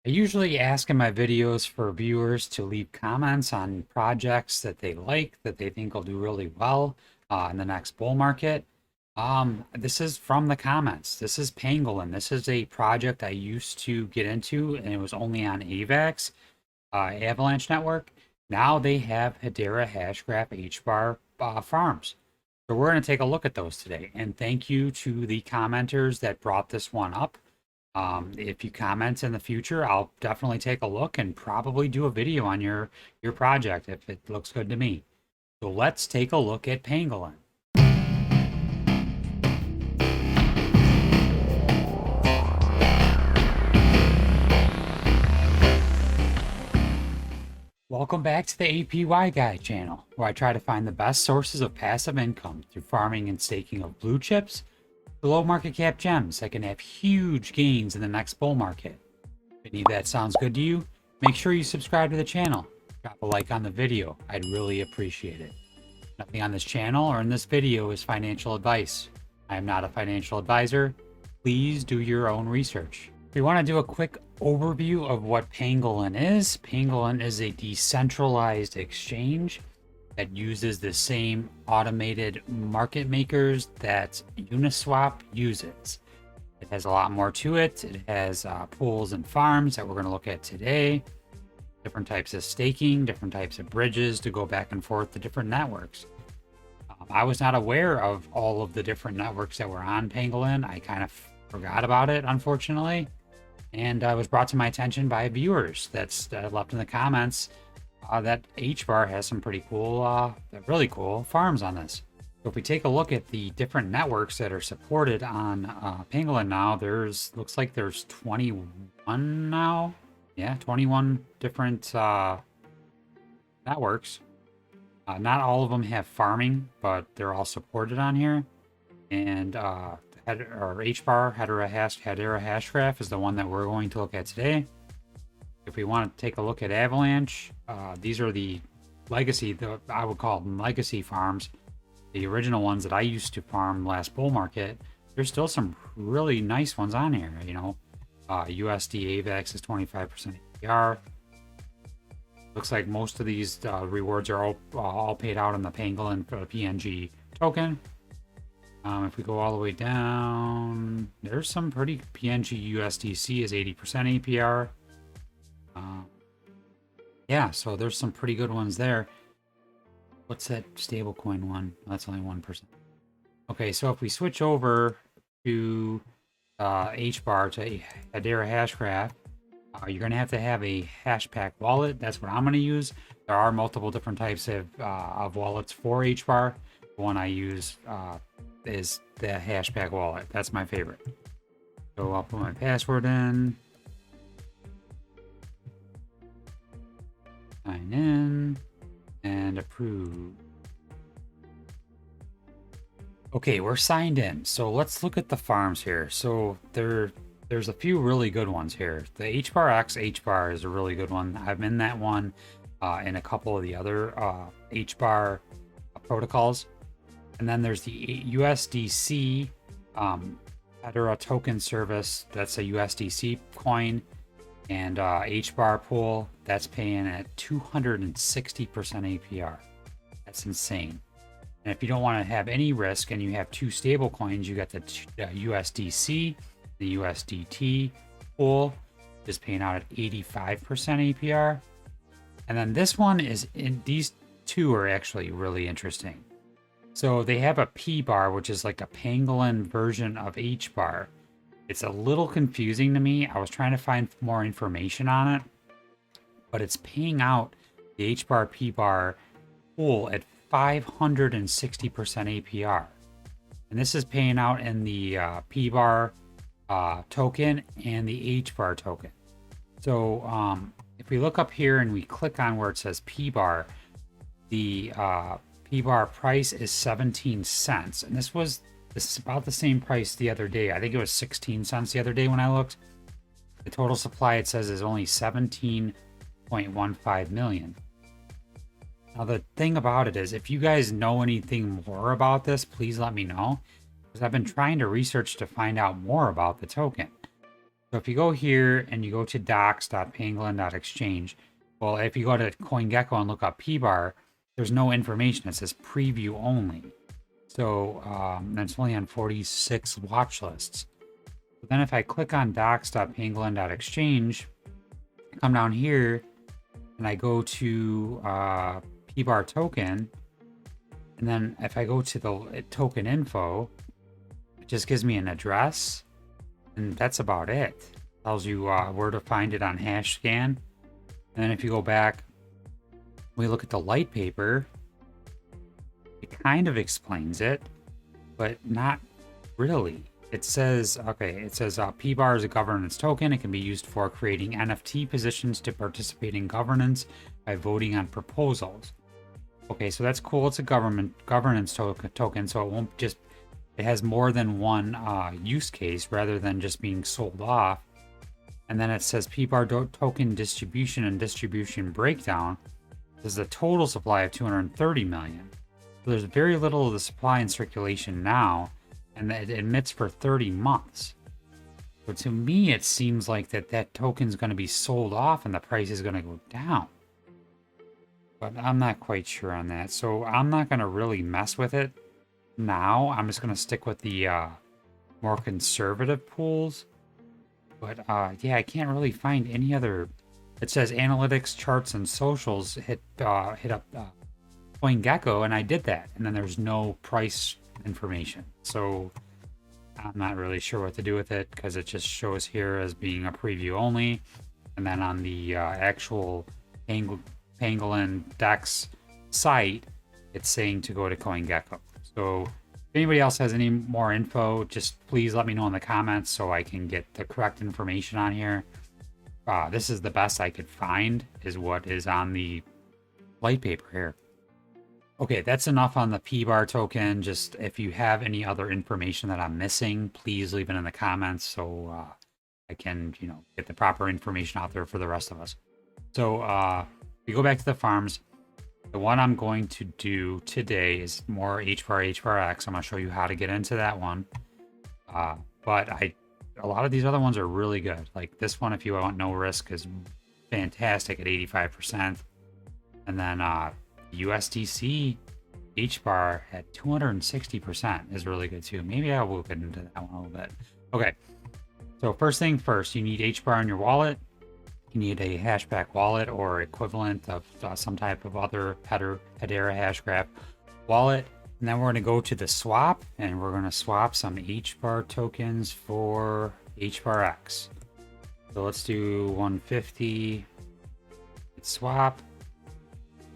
I usually ask in my videos for viewers to leave comments on projects that they like, that they think will do really well in the next bull market. This is from the comments. This is Pangolin. This is a project I used to get into, and it was only on avax, avalanche network. Now they have hedera hashgraph HBAR farms. So we're going to take a look at those today. And thank you to the commenters that brought this one up. If you comment in the future, I'll definitely take a look and probably do a video on your project if it looks good to me. So let's take a look at Pangolin. Welcome back to the APY Guy channel, where I try to find the best sources of passive income through farming and staking of blue chips, the low market cap gems that can have huge gains in the next bull market. If any of that sounds good to you, make sure you subscribe to the channel. Drop a like on the video. I'd really appreciate it. Nothing on this channel or in this video is financial advice. I am not a financial advisor. Please do your own research. If you want to do a quick overview of what Pangolin is a decentralized exchange that uses the same automated market makers that Uniswap uses. It has a lot more to it. It has pools and farms that we're going to look at today, different types of staking, different types of bridges to go back and forth to different networks. I was not aware of all of the different networks that were on Pangolin. I kind of forgot about it, unfortunately. And was brought to my attention by viewers that's left in the comments that HBAR has some pretty cool, really cool farms on this. So if we take a look at the different networks that are supported on Pangolin now, looks like there's 21 now. Yeah, 21 different networks. Not all of them have farming, but they're all supported on here. And HBAR, hedera hashgraph is the one that we're going to look at today. If we want to take a look at avalanche, these are the legacy, I would call them legacy farms, the original ones that I used to farm last bull market. There's still some really nice ones on here, you know. USD avax is 25% APR. Looks like most of these rewards are all paid out in the Pangolin for the PNG token. If we go all the way down, there's some pretty PNG USDC is 80% APR. Yeah, so there's some pretty good ones there. What's that stablecoin one? That's only 1%. Okay, so if we switch over to HBAR to hedera hashgraph, you're going to have a hashpack wallet. That's what I'm going to use. There are multiple different types of wallets for HBAR. The one I use is the hashpack wallet. That's my favorite. So I'll put my password in. Sign in and approve. Okay, we're signed in. So let's look at the farms here. So there's a few really good ones here. The HBAR HBAR is a really good one. I'm in that one in a couple of the other HBAR protocols. And then there's the USDC hedera token service. That's a USDC coin. And HBAR pool, that's paying at 260% APR. That's insane. And if you don't want to have any risk and you have two stable coins, you got the USDC, the USDT pool is paying out at 85% APR. And then this one these two are actually really interesting. So they have a PBAR, which is like a Pangolin version of HBAR. It's a little confusing to me. I was trying to find more information on it, but it's paying out the HBAR PBAR pool at 560% APR. And this is paying out in the PBAR token and the HBAR token. So if we look up here and we click on where it says PBAR, the PBAR price is 17 cents. And this is about the same price the other day. I think it was 16 cents the other day when I looked. The total supply, it says, is only 17.15 million. Now, the thing about it is, if you guys know anything more about this, please let me know. Because I've been trying to research to find out more about the token. So if you go here and you go to docs.pangolin.exchange, well, if you go to CoinGecko and look up PBAR, there's no information. It says preview only. So that's only on 46 watch lists. But then if I click on docs.pangolin.exchange, come down here and I go to PBAR token, and then if I go to the token info, it just gives me an address, and that's about it. Tells you where to find it on Hashscan. And then if you go back, we look at the light paper, it kind of explains it, but not really. It says, okay, it says PBAR is a governance token. It can be used for creating NFT positions to participate in governance by voting on proposals. Okay, so that's cool. It's a governance token, so it won't just, it has more than one use case rather than just being sold off. And then it says PBAR token distribution and distribution breakdown. There's a total supply of 230 million. So there's very little of the supply in circulation now, and it emits for 30 months. But to me, it seems like that token's going to be sold off and the price is going to go down. But I'm not quite sure on that. So I'm not going to really mess with it now. I'm just going to stick with the more conservative pools. But yeah, I can't really find any other. It says analytics, charts, and socials. Hit up CoinGecko, and I did that. And then there's no price information. So I'm not really sure what to do with it because it just shows here as being a preview only. And then on the actual Pangolin DEX site, it's saying to go to CoinGecko. So if anybody else has any more info, just please let me know in the comments so I can get the correct information on here. This is the best I could find, is what is on the light paper here. Okay, that's enough on the PBAR token. Just if you have any other information that I'm missing, please leave it in the comments so I can, get the proper information out there for the rest of us. So we go back to the farms. The one I'm going to do today is more HBAR, I'm going to show you how to get into that one. But a lot of these other ones are really good. Like this one, if you want no risk, is fantastic at 85%. And then USDC HBAR at 260% is really good too. Maybe I will get into that one a little bit. Okay, so first thing first, you need HBAR in your wallet. You need a hashback wallet or equivalent of some type of other hedera hashgraph wallet. And then we're going to go to the swap, and we're going to swap some HBAR tokens for HBARX. So let's do 150. Swap.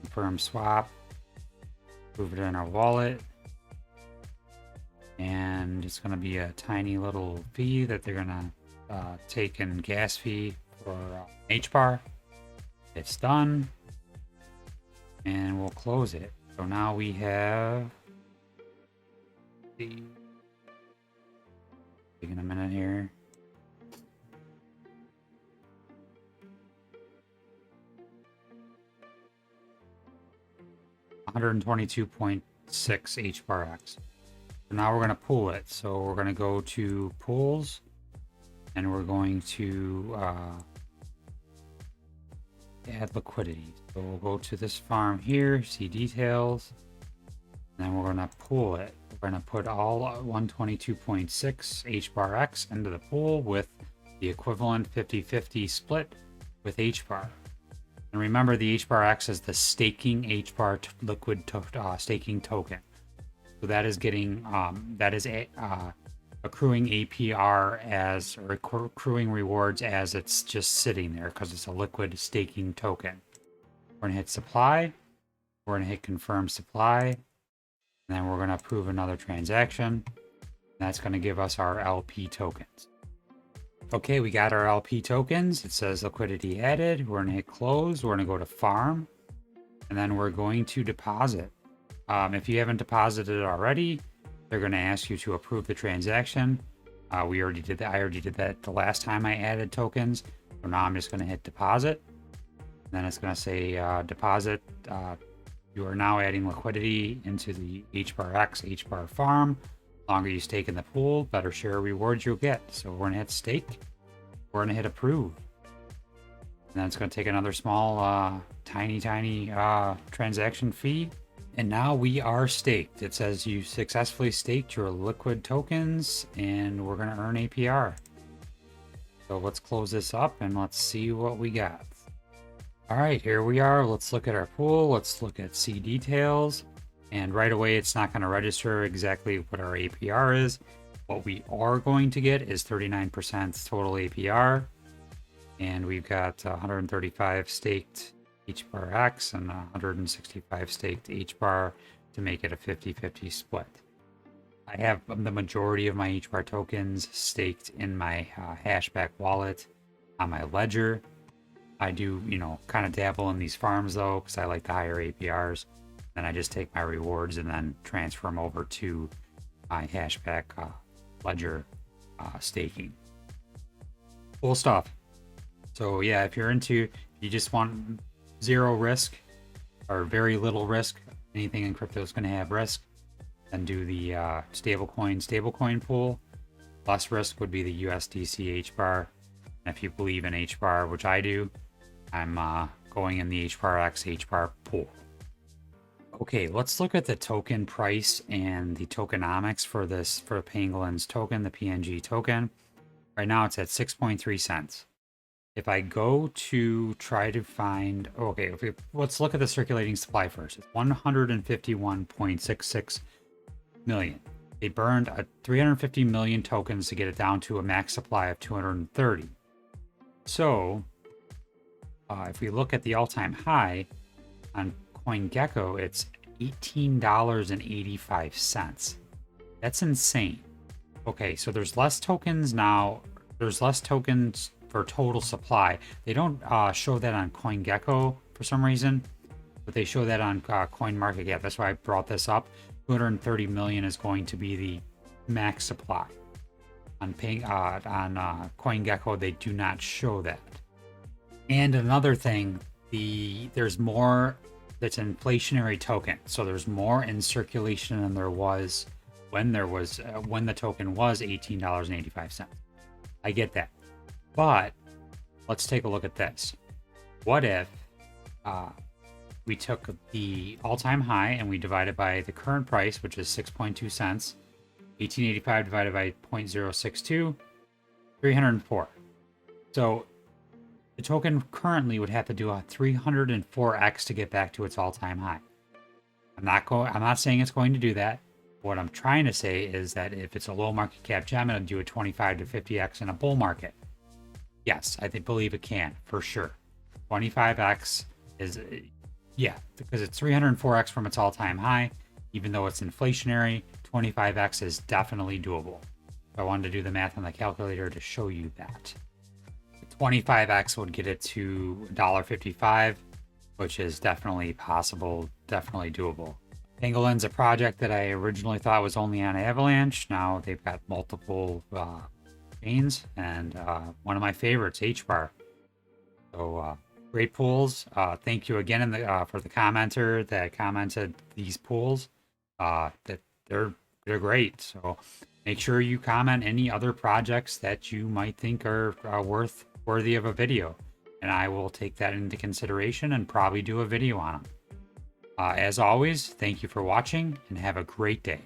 Confirm swap. Move it in our wallet. And it's going to be a tiny little fee that they're going to take in gas fee for HBAR. It's done. And we'll close it. So now we have taking a minute here. $122.6 HBARX. So now we're going to pool it. So we're going to go to pools, and we're going to add liquidity. So we'll go to this farm here, see details, and then we're going to pool it. We're going to put all 122.6 HBARX into the pool with the equivalent 50-50 split with HBAR. And remember, the HBARX is the staking HBAR liquid staking token. So that is getting accruing APR as, or accruing rewards as it's just sitting there because it's a liquid staking token. We're going to hit supply. We're going to hit confirm supply. And then we're going to approve another transaction. That's going to give us our LP tokens. Okay, we got our LP tokens. It says liquidity added. We're going to hit close. We're going to go to farm. And then we're going to deposit. If you haven't deposited already, they're going to ask you to approve the transaction. We already did that. I already did that the last time I added tokens. So now I'm just going to hit deposit. And then it's going to say deposit. You are now adding liquidity into the HBARX HBAR farm. The longer you stake in the pool, better share rewards you'll get. So we're going to hit stake. We're going to hit approve. And then it's going to take another small, tiny transaction fee. And now we are staked. It says you successfully staked your liquid tokens, and we're going to earn APR. So let's close this up and let's see what we got. All right, here we are. Let's look at our pool. Let's look at see details. And right away, it's not going to register exactly what our APR is. What we are going to get is 39% total APR. And we've got 135 staked HBAR X and 165 staked HBAR to make it a 50-50 split. I have the majority of my HBAR tokens staked in my hashback wallet on my ledger. I do, kind of dabble in these farms though, because I like the higher APRs. Then I just take my rewards and then transfer them over to my hashback ledger staking. Cool stuff. So yeah, if you just want zero risk or very little risk, anything in crypto is going to have risk, then do the stablecoin pool. Less risk would be the USDC HBAR. And if you believe in HBAR, which I do, I'm going in the HBAR X HBAR pool. Okay, let's look at the token price and the tokenomics for Pangolin's token, the PNG token. Right now it's at 6.3 cents. If I go to try to find, let's look at the circulating supply first. It's 151.66 million. They burned 350 million tokens to get it down to a max supply of 230. So if we look at the all-time high on CoinGecko, it's $18.85. That's insane. Okay, so there's less tokens now. There's less tokens for total supply. They don't show that on CoinGecko for some reason, but they show that on CoinMarketCap. That's why I brought this up. 230 million is going to be the max supply. On CoinGecko, they do not show that. And another thing, there's more that's inflationary token. So there's more in circulation than there was when the token was $18.85. I get that. But let's take a look at this. What if we took the all-time high and we divided by the current price, which is 6.2 cents, 1885 divided by 0.062, 304. So the token currently would have to do a 304x to get back to its all-time high. I'm not saying it's going to do that. What I'm trying to say is that if it's a low market cap gem, it'll do a 25 to 50x in a bull market. Yes, I believe it can, for sure. 25x is, because it's 304x from its all-time high. Even though it's inflationary, 25x is definitely doable. So I wanted to do the math on the calculator to show you that. 25x would get it to $1.55, which is definitely possible, definitely doable. Pangolin's a project that I originally thought was only on Avalanche. Now they've got multiple chains, and one of my favorites, HBAR. So great pools. Thank you again for the commenter that commented these pools. That they're great. So make sure you comment any other projects that you might think are worthy of a video, and I will take that into consideration and probably do a video on them. As always, thank you for watching and have a great day.